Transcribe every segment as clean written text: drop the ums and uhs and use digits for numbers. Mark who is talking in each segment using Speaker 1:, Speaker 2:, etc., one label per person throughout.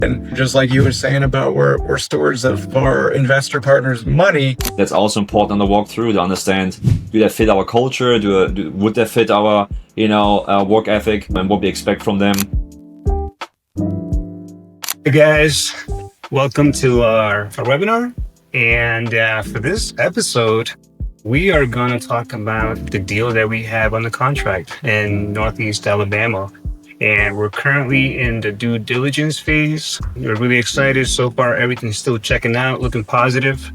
Speaker 1: And just like you were saying about we're stewards of our investor partners' money.
Speaker 2: That's also important on the walkthrough to understand, do that fit our culture? Would that fit our, work ethic and what we expect from them?
Speaker 3: Hey guys, welcome to our webinar. And for this episode, we are going to talk about the deal that we have on the contract in Northeast Alabama. And we're currently in the due diligence phase. We're really excited. So far, everything's still checking out, looking positive.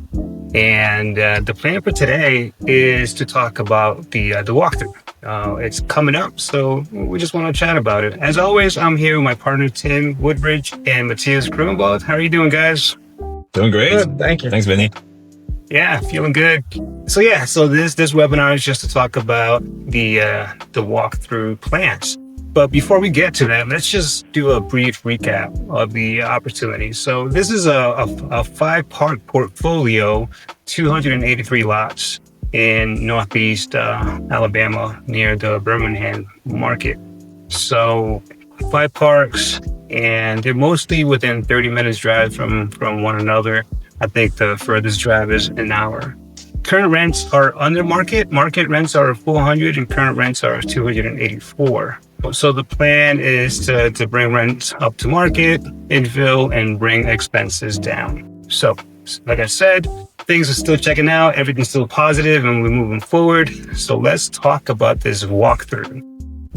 Speaker 3: And the plan for today is to talk about the walkthrough. It's coming up, so we just want to chat about it. As always, I'm here with my partner, Tim Woodbridge and Matthias Gruenwald. How are you doing, guys?
Speaker 2: Doing great.
Speaker 1: Good, thank you.
Speaker 2: Thanks, Vinny.
Speaker 3: Yeah, feeling good. So this webinar is just to talk about the walkthrough plans. But before we get to that, let's just do a brief recap of the opportunity. So this is a 5-part portfolio, 283 lots in Northeast Alabama near the Birmingham market. So 5 parks, and they're mostly within 30 minutes drive from one another. I think the furthest drive is an hour. Current rents are under market. Market rents are 400 and current rents are 284. So the plan is to bring rents up to market, infill, and bring expenses down. So like I said, things are still checking out. Everything's still positive and we're moving forward. So let's talk about this walkthrough.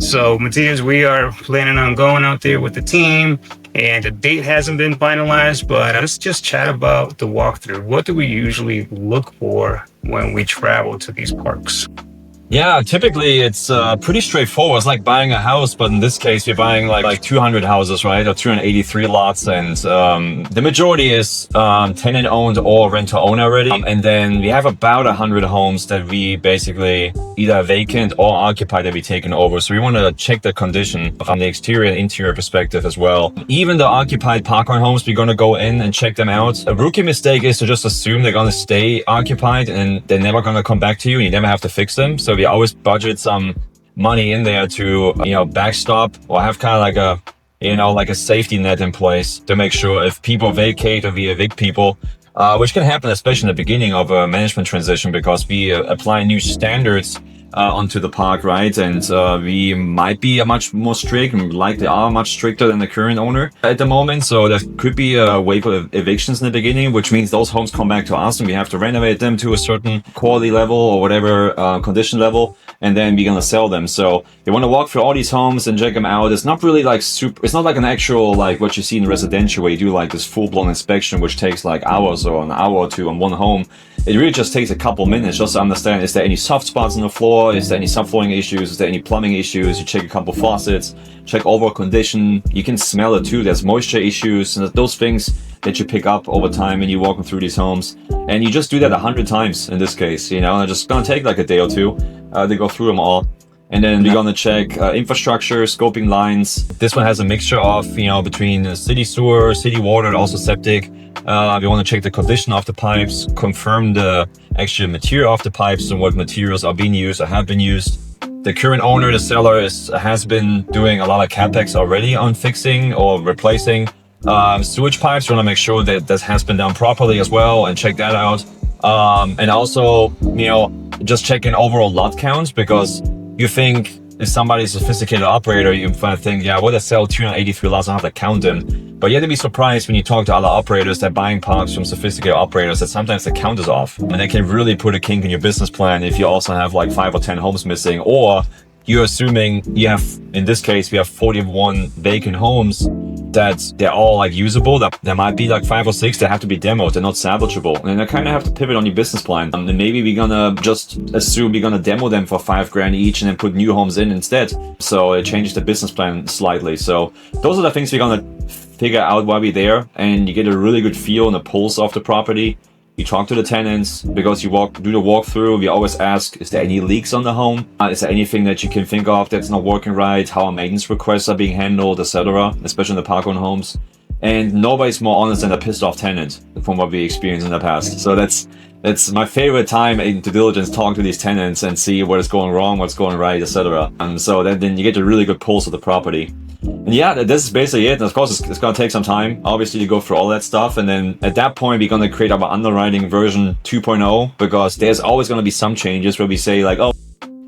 Speaker 3: So Matthias, we are planning on going out there with the team, and the date hasn't been finalized, but let's just chat about the walkthrough. What do we usually look for when we travel to these parks?
Speaker 2: Yeah, typically it's pretty straightforward. It's like buying a house, but in this case, we're buying like 200 houses, right? Or 283 lots. And the majority is tenant owned or rent to own already. And then we have about 100 homes that we basically either vacant or occupied that we taken over. So we want to check the condition from the exterior and interior perspective as well. Even the occupied park-owned homes, we're going to go in and check them out. A rookie mistake is to just assume they're going to stay occupied and they're never going to come back to you and you never have to fix them. So we always budget some money in there to, backstop or have kind of like a safety net in place to make sure if people vacate or we evict people, which can happen especially in the beginning of a management transition because we apply new standards onto the park, right? And we might be much more strict and likely are much stricter than the current owner at the moment. So there could be a wave of evictions in the beginning, which means those homes come back to us and we have to renovate them to a certain quality level or whatever condition level. And then we're going to sell them. So you want to walk through all these homes and check them out. It's not really like it's not like an actual, like what you see in residential where you do like this full-blown inspection, which takes like hours or an hour or two on one home. It really just takes a couple minutes just to understand, is there any soft spots on the floor? Is there any subflooring issues? Is there any plumbing issues? You check a couple faucets, check overall condition. You can smell it too. There's moisture issues and those things that you pick up over time when you're walking through these homes. And you just do that 100 times in this case, and it's just gonna take like a day or two to go through them all. And then we're gonna check infrastructure, scoping lines. This one has a mixture of, between city sewer, city water, and also septic. We want to check the condition of the pipes, confirm the actual material of the pipes and what materials are being used or have been used. The current owner, the seller, has been doing a lot of capex already on fixing or replacing sewage pipes. We want to make sure that this has been done properly as well and check that out. And also, just checking overall lot counts, because you think if somebody's a sophisticated operator, you might think, yeah, what, I sell 283 lots, I have to count them. But you have to be surprised when you talk to other operators that buying parks from sophisticated operators that sometimes the count is off. And they can really put a kink in your business plan if you also have like 5 or 10 homes missing, or you're assuming you have, in this case, we have 41 vacant homes that they're all like usable. That there might be like 5 or 6 that have to be demoed. They're not salvageable. And I kind of have to pivot on your business plan. And maybe we're gonna just assume we're gonna demo them for $5,000 each and then put new homes in instead. So it changes the business plan slightly. So those are the things we're gonna figure out while we're there, and you get a really good feel and a pulse of the property. You talk to the tenants because you do the walkthrough. We always ask, is there any leaks on the home? Is there anything that you can think of that's not working right? How our maintenance requests are being handled, etc., especially in the park-owned homes. And nobody's more honest than a pissed off tenant from what we experienced in the past. So that's my favorite time in due diligence, talk to these tenants and see what is going wrong, what's going right, etc. And so then you get a really good pulse of the property. And yeah, this is basically it. And of course, it's going to take some time, obviously, to go through all that stuff. And then at that point, we're going to create our underwriting version 2.0, because there's always going to be some changes where we say like, oh,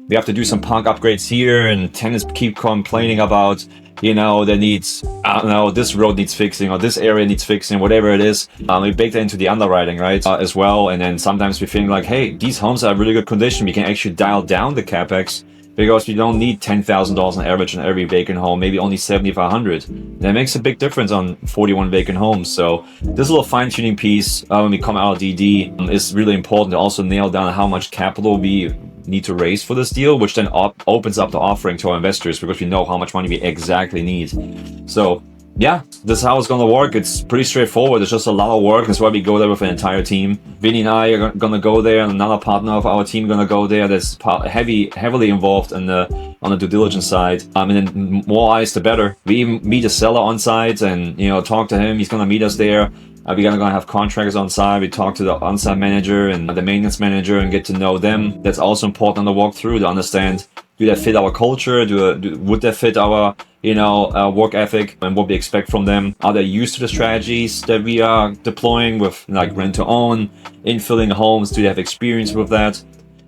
Speaker 2: we have to do some park upgrades here, and tenants keep complaining about, you know, there needs, I don't know, this road needs fixing, or this area needs fixing, whatever it is. We bake that into the underwriting, right, as well. And then sometimes we think like, hey, these homes are in really good condition. We can actually dial down the capex, because we don't need $10,000 on average on every vacant home, maybe only $7,500. That makes a big difference on 41 vacant homes. So this little fine-tuning piece when we come out of DD is really important to also nail down how much capital we need to raise for this deal, which then opens up the offering to our investors, because we know how much money we exactly need. So yeah, this is how it's going to work. It's pretty straightforward. It's just a lot of work. That's why we go there with an entire team. Vinny and I are going to go there, and another partner of our team going to go there. That's heavily involved on the due diligence side. And then more eyes, the better. We even meet a seller on site and, you know, talk to him. He's going to meet us there. We're going to have contractors on site. We talk to the on-site manager and the maintenance manager and get to know them. That's also important on the walkthrough, to understand, do they fit our culture? Would they fit our, you know, work ethic and what we expect from them? Are they used to the strategies that we are deploying with, like rent to own, infilling homes? Do they have experience with that?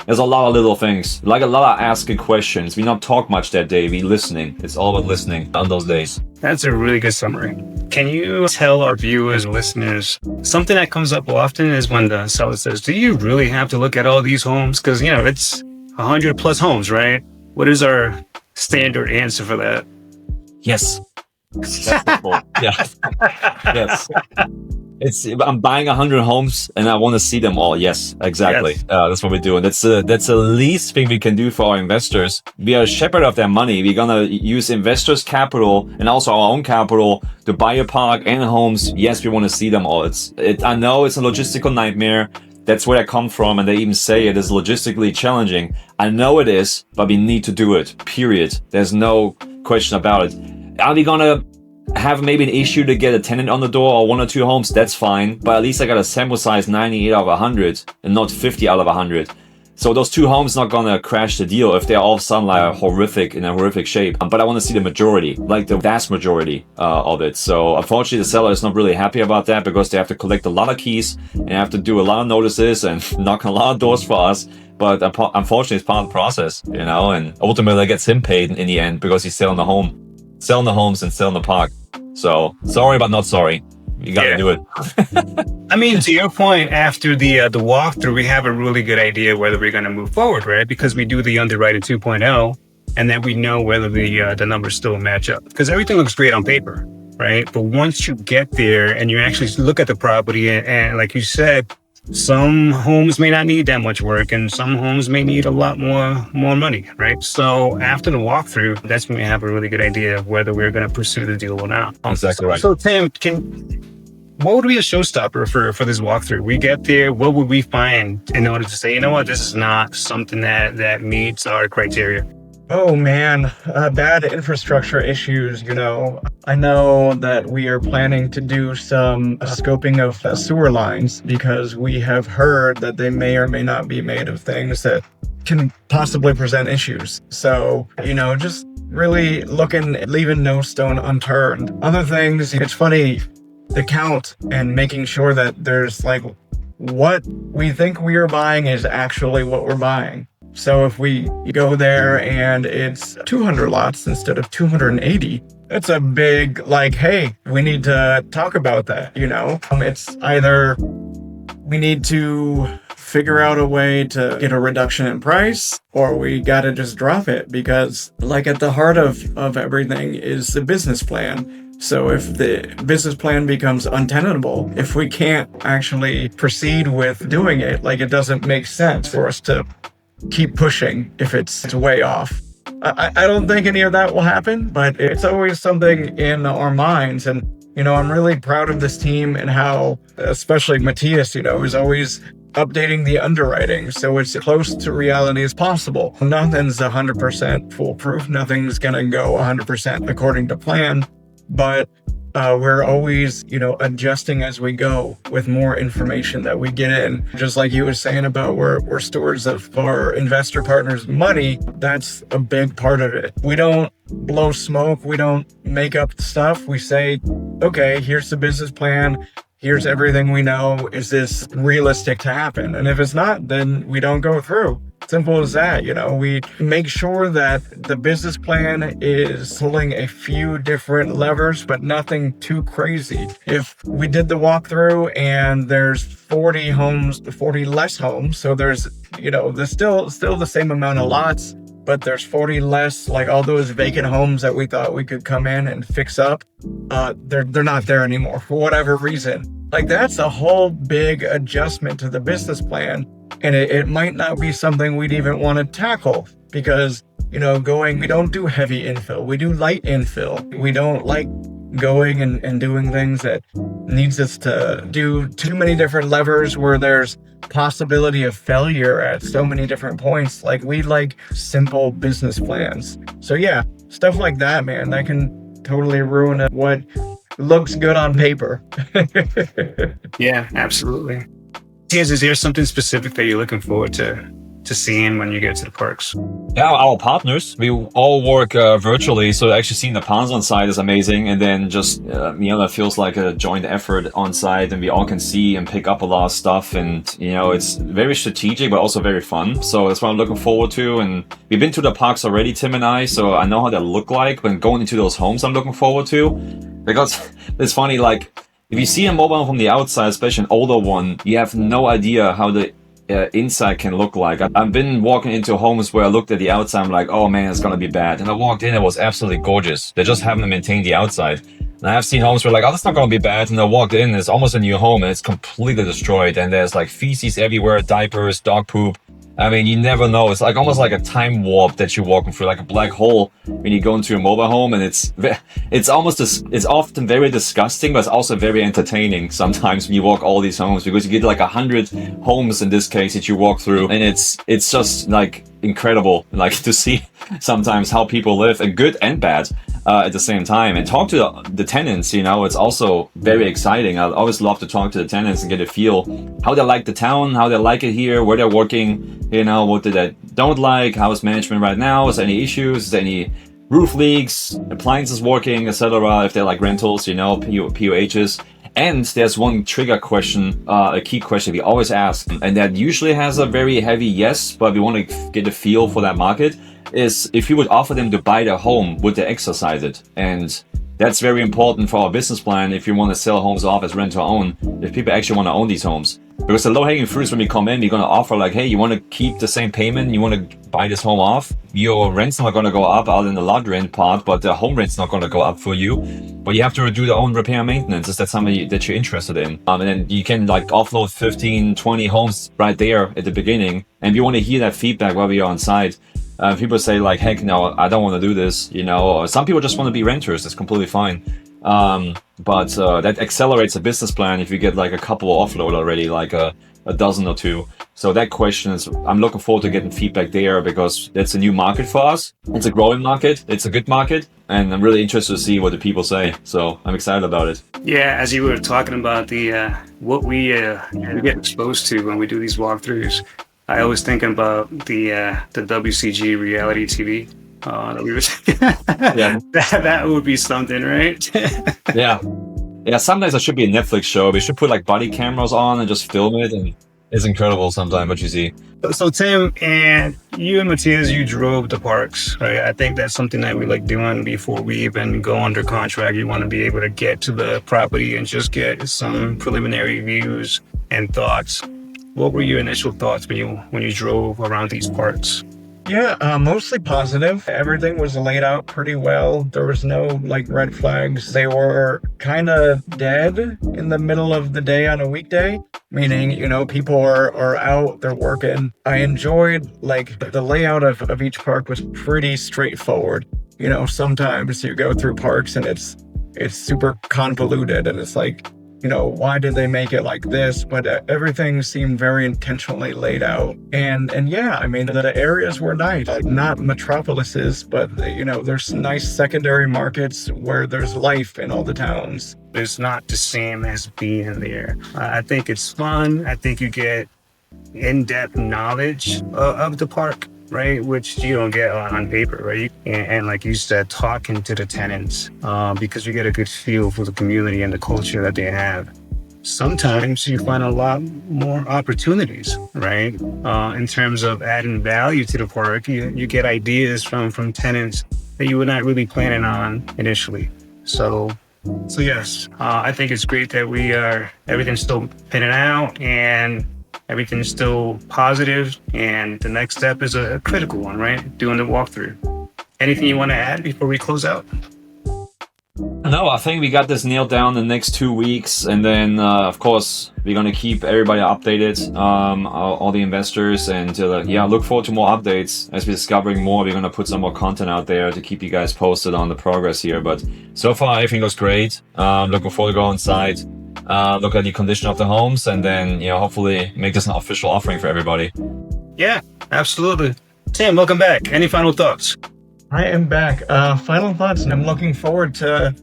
Speaker 2: There's a lot of little things, like a lot of asking questions. We not talk much that day. We listening. It's all about listening on those days.
Speaker 3: That's a really good summary. Can you tell our viewers and listeners, something that comes up often is when the seller says, do you really have to look at all these homes? Because, you know, it's 100 plus homes, right? What is our standard answer for that?
Speaker 2: Yes. Yeah. Yes. I'm buying 100 homes and I want to see them all. Yes, exactly.
Speaker 3: Yes.
Speaker 2: That's what we're doing. That's the least thing we can do for our investors. We are a shepherd of their money. We're gonna use investors' capital and also our own capital to buy a park and homes. Yes, we want to see them all. I know it's a logistical nightmare. That's where I come from, and they even say it is logistically challenging. I know it is, but we need to do it. Period. There's no question about it. Are we gonna have maybe an issue to get a tenant on the door or 1 or 2 homes? That's fine, but at least I got a sample size 98 out of 100 and not 50 out of 100. So those 2 homes not gonna crash the deal if they're all of a sudden like in a horrific shape. But I want to see the majority, like the vast majority of it. So unfortunately, the seller is not really happy about that, because they have to collect a lot of keys and have to do a lot of notices and knock on a lot of doors for us. But unfortunately, it's part of the process, you know. And ultimately, it gets him paid in the end, because he's selling the homes and selling the park. So sorry, but not sorry. You gotta do it.
Speaker 3: I mean, to your point, after the walkthrough, we have a really good idea whether we're going to move forward, right? Because we do the underwriting 2.0, and then we know whether the numbers still match up. Because everything looks great on paper, right? But once you get there and you actually look at the property, and like you said, some homes may not need that much work, and some homes may need a lot more money, right? So after the walkthrough, that's when we have a really good idea of whether we're going to pursue the deal or not.
Speaker 2: Exactly right.
Speaker 3: So Tim, what would be a showstopper for this walkthrough? We get there, what would we find in order to say, you know what, this is not something that meets our criteria?
Speaker 1: Oh man, bad infrastructure issues, you know. I know that we are planning to do some scoping of sewer lines, because we have heard that they may or may not be made of things that can possibly present issues. So, you know, just really leaving no stone unturned. Other things, it's funny, the count and making sure that there's like what we think we are buying is actually what we're buying. So if we go there and it's 200 lots instead of 280, it's a big, like, hey, we need to talk about that, you know? It's either we need to figure out a way to get a reduction in price, or we gotta just drop it, because like at the heart of everything is the business plan. So if the business plan becomes untenable, if we can't actually proceed with doing it, like it doesn't make sense for us to keep pushing if it's way off. I don't think any of that will happen, but it's always something in our minds. And, you know, I'm really proud of this team and how, especially Matthias, you know, is always updating the underwriting so it's close to reality as possible. Nothing's 100% foolproof. Nothing's going to go 100% according to plan. But we're always, adjusting as we go with more information that we get in. Just like you were saying about we're stewards of our investor partners' money, that's a big part of it. We don't blow smoke. We don't make up stuff. We say, okay, here's the business plan. Here's everything we know. Is this realistic to happen? And if it's not, then we don't go through. Simple as that. We make sure that the business plan is pulling a few different levers, but nothing too crazy. If we did the walkthrough and there's 40 less homes, so there's still the same amount of lots, but there's 40 less, like all those vacant homes that we thought we could come in and fix up, they're not there anymore for whatever reason. Like, that's a whole big adjustment to the business plan. And it might not be something we'd even want to tackle because, we don't do heavy infill. We do light infill. We don't like going and doing things that needs us to do too many different levers where there's possibility of failure at so many different points. Like, we like simple business plans. So yeah, stuff like that, man, that can totally ruin what looks good on paper.
Speaker 3: Yeah, absolutely. Is there something specific that you're looking forward to seeing when you get to the parks?
Speaker 2: Yeah, our partners, we all work virtually, so actually seeing the ponds on site is amazing. And then just, that feels like a joint effort on site, and we all can see and pick up a lot of stuff. And, it's very strategic, but also very fun. So that's what I'm looking forward to. And we've been to the parks already, Tim and I, so I know how they look like. But going into those homes, I'm looking forward to. Because it's funny, like, if you see a mobile home from the outside, especially an older one, you have no idea how the inside can look like. I've been walking into homes where I looked at the outside, I'm like, oh man, it's gonna be bad. And I walked in, it was absolutely gorgeous. They just haven't maintained the outside. And I have seen homes where like, oh, that's not gonna be bad. And I walked in, it's almost a new home and it's completely destroyed. And there's like feces everywhere, diapers, dog poop. I mean, you never know. It's like almost like a time warp that you're walking through, like a black hole when you go into a mobile home, and it's often very disgusting, but it's also very entertaining sometimes when you walk all these homes, because you get like 100 homes in this case that you walk through, and it's just like incredible, like to see sometimes how people live, and good and bad at the same time, and talk to the tenants. It's also very exciting. I always love to talk to the tenants and get a feel how they like the town, how they like it here, where they're working, what they don't like, how is management right now, is there any issues, is there any roof leaks, appliances working, etc. If they're like rentals, POHs. And there's one trigger question, a key question we always ask, and that usually has a very heavy yes, but we want to get a feel for that market, is if you would offer them to buy their home, would they exercise it? And that's very important for our business plan if you want to sell homes off as rent to own, if people actually want to own these homes. Because the low-hanging fruits when we come in, we're going to offer like, hey, you want to keep the same payment, you want to buy this home off, your rent's not going to go up out in the lot rent part, but the home rent's not going to go up for you. But you have to do your own repair and maintenance. Is that something that you're interested in? And then you can like offload 15, 20 homes right there at the beginning. And if you want to hear that feedback while we are on site, people say like, heck no, I don't want to do this, or some people just want to be renters. That's completely fine. But that accelerates a business plan if you get like a couple offload already, like a dozen or two. So that question is, I'm looking forward to getting feedback there, because that's a new market for us. It's a growing market. It's a good market. And I'm really interested to see what the people say. So I'm excited about it.
Speaker 3: Yeah, as you were talking about what we get exposed to when we do these walkthroughs, I always thinking about the WCG reality TV. That we were
Speaker 2: yeah,
Speaker 3: that would be something, right?
Speaker 2: yeah. Sometimes that should be a Netflix show. We should put like body cameras on and just film it, and it's incredible sometimes what you see.
Speaker 3: So Tim, and you and Matthias, you drove the parks, right? I think that's something that we like doing before we even go under contract. You want to be able to get to the property and just get some preliminary views and thoughts. What were your initial thoughts when you drove around these parks?
Speaker 1: Yeah, mostly positive. Everything was laid out pretty well. There was no like red flags. They were kind of dead in the middle of the day on a weekday, meaning, people are out, they're working. I enjoyed like the layout of each park was pretty straightforward. Sometimes you go through parks and it's super convoluted, and it's like, why did they make it like this? But everything seemed very intentionally laid out. And yeah, I mean, the areas were nice, not metropolises, but, there's nice secondary markets where there's life in all the towns.
Speaker 3: It's not the same as being there. I think it's fun. I think you get in-depth knowledge of the park, right? Which you don't get on paper, right? And like you said, talking to the tenants, because you get a good feel for the community and the culture that they have. Sometimes you find a lot more opportunities, right? In terms of adding value to the park, you get ideas from tenants that you were not really planning on initially. So yes, I think it's great that everything's still pinning out and everything's still positive, and the next step is a critical one, right? Doing the walkthrough. Anything you want to add before we close out?
Speaker 2: No, I think we got this nailed down the next 2 weeks, and then of course we're gonna keep everybody updated, all the investors, and look forward to more updates as we're discovering more. We're gonna put some more content out there to keep you guys posted on the progress here. But so far everything looks great. Looking forward to go inside, look at the condition of the homes, and then hopefully make this an official offering for everybody.
Speaker 3: Yeah, absolutely. Tim, welcome back. Any final thoughts?
Speaker 1: I am back. Final thoughts. I'm looking forward to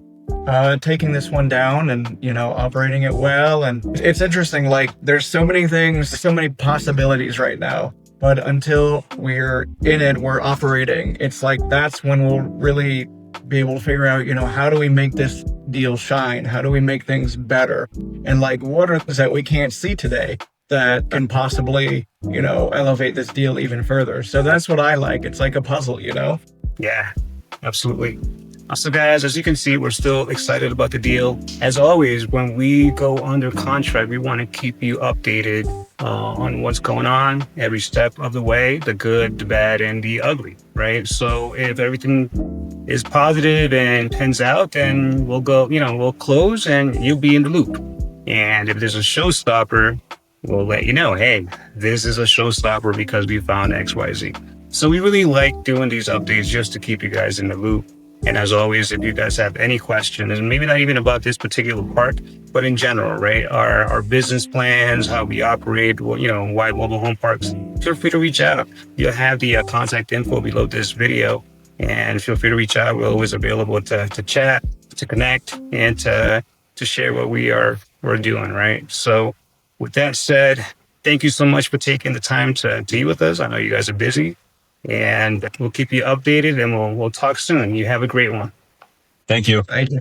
Speaker 1: taking this one down and, operating it well. And it's interesting, like there's so many things, so many possibilities right now. But until we're in it, we're operating. It's like that's when we'll really be able to figure out, how do we make this deal shine? How do we make things better? And like, what are things that we can't see today that can possibly, elevate this deal even further? So that's what I like. It's like a puzzle,
Speaker 3: Yeah, absolutely. So guys, as you can see, we're still excited about the deal. As always, when we go under contract, we want to keep you updated on what's going on every step of the way, the good, the bad, and the ugly, right? So if everything is positive and pans out, then we'll go, we'll close and you'll be in the loop. And if there's a showstopper, we'll let you know, hey, this is a showstopper because we found XYZ. So we really like doing these updates just to keep you guys in the loop. And as always, if you guys have any questions, and maybe not even about this particular park, but in general, right? Our business plans, how we operate, why mobile home parks, feel free to reach out. You'll have the contact info below this video, and feel free to reach out. We're always available to chat, to connect, and to share what we're doing, right? So with that said, thank you so much for taking the time to be with us. I know you guys are busy. And we'll keep you updated, and we'll talk soon. You have a great one.
Speaker 2: Thank you.
Speaker 1: Thank you.